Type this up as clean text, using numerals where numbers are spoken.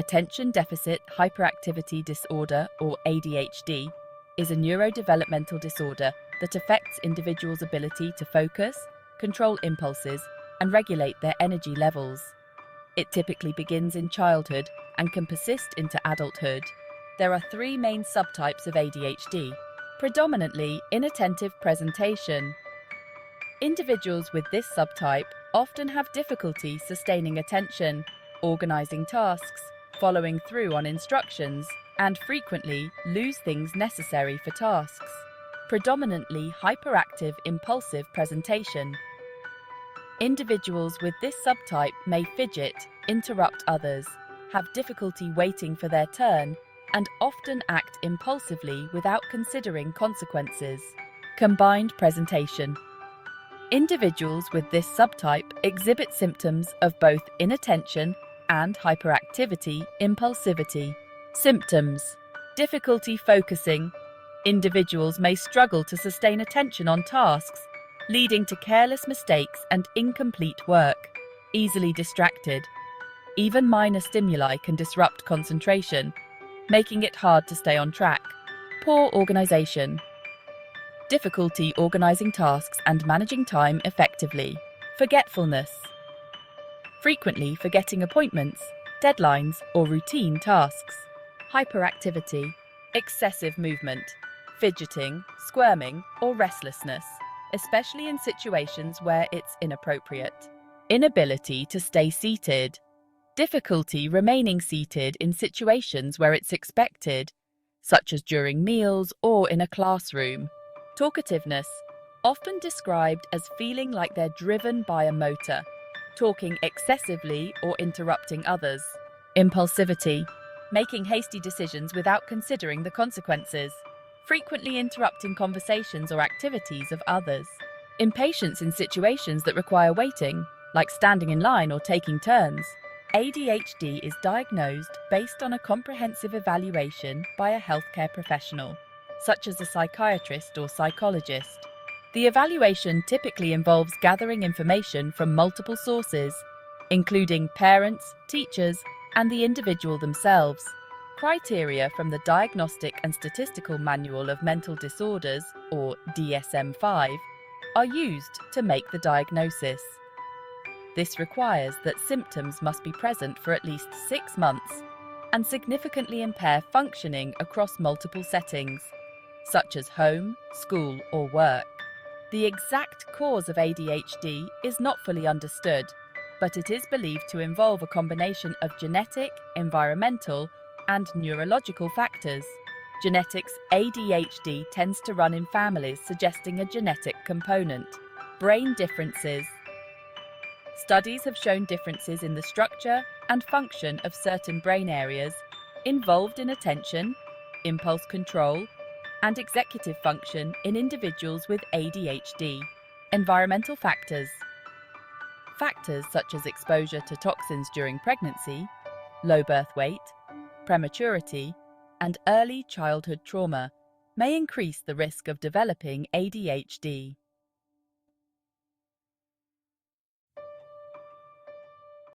Attention Deficit Hyperactivity Disorder, or ADHD, is a neurodevelopmental disorder that affects individuals' ability to focus, control impulses, and regulate their energy levels. It typically begins in childhood and can persist into adulthood. There are three main subtypes of ADHD, predominantly inattentive presentation. Individuals with this subtype often have difficulty sustaining attention, organizing tasks, following through on instructions, and frequently lose things necessary for tasks. Predominantly hyperactive impulsive presentation. Individuals with this subtype may fidget, interrupt others, have difficulty waiting for their turn, and often act impulsively without considering consequences. Combined presentation. Individuals with this subtype exhibit symptoms of both inattention and hyperactivity-impulsivity. Symptoms: difficulty focusing. Individuals may struggle to sustain attention on tasks, leading to careless mistakes and incomplete work. Easily distracted. Even minor stimuli can disrupt concentration, making it hard to stay on track. Poor organization. Difficulty organizing tasks and managing time effectively. Forgetfulness. Frequently forgetting appointments, deadlines, or routine tasks. Hyperactivity. Excessive movement, fidgeting, squirming, or restlessness, especially in situations where it's inappropriate. Inability to stay seated. Difficulty remaining seated in situations where it's expected, such as during meals or in a classroom. Talkativeness, often described as feeling like they're driven by a motor, talking excessively or interrupting others. Impulsivity, making hasty decisions without considering the consequences, frequently interrupting conversations or activities of others. Impatience in situations that require waiting, like standing in line or taking turns. ADHD is diagnosed based on a comprehensive evaluation by a healthcare professional, such as a psychiatrist or psychologist. The evaluation typically involves gathering information from multiple sources, including parents, teachers, and the individual themselves. Criteria from the Diagnostic and Statistical Manual of Mental Disorders, or DSM-5, are used to make the diagnosis. This requires that symptoms must be present for at least 6 months and significantly impair functioning across multiple settings, such as home, school, or work. The exact cause of ADHD is not fully understood, but it is believed to involve a combination of genetic, environmental, and neurological factors. Genetics: ADHD tends to run in families, suggesting a genetic component. Brain differences. Studies have shown differences in the structure and function of certain brain areas involved in attention, impulse control, and executive function in individuals with ADHD. Environmental factors. Factors such as exposure to toxins during pregnancy, low birth weight, prematurity, and early childhood trauma may increase the risk of developing ADHD.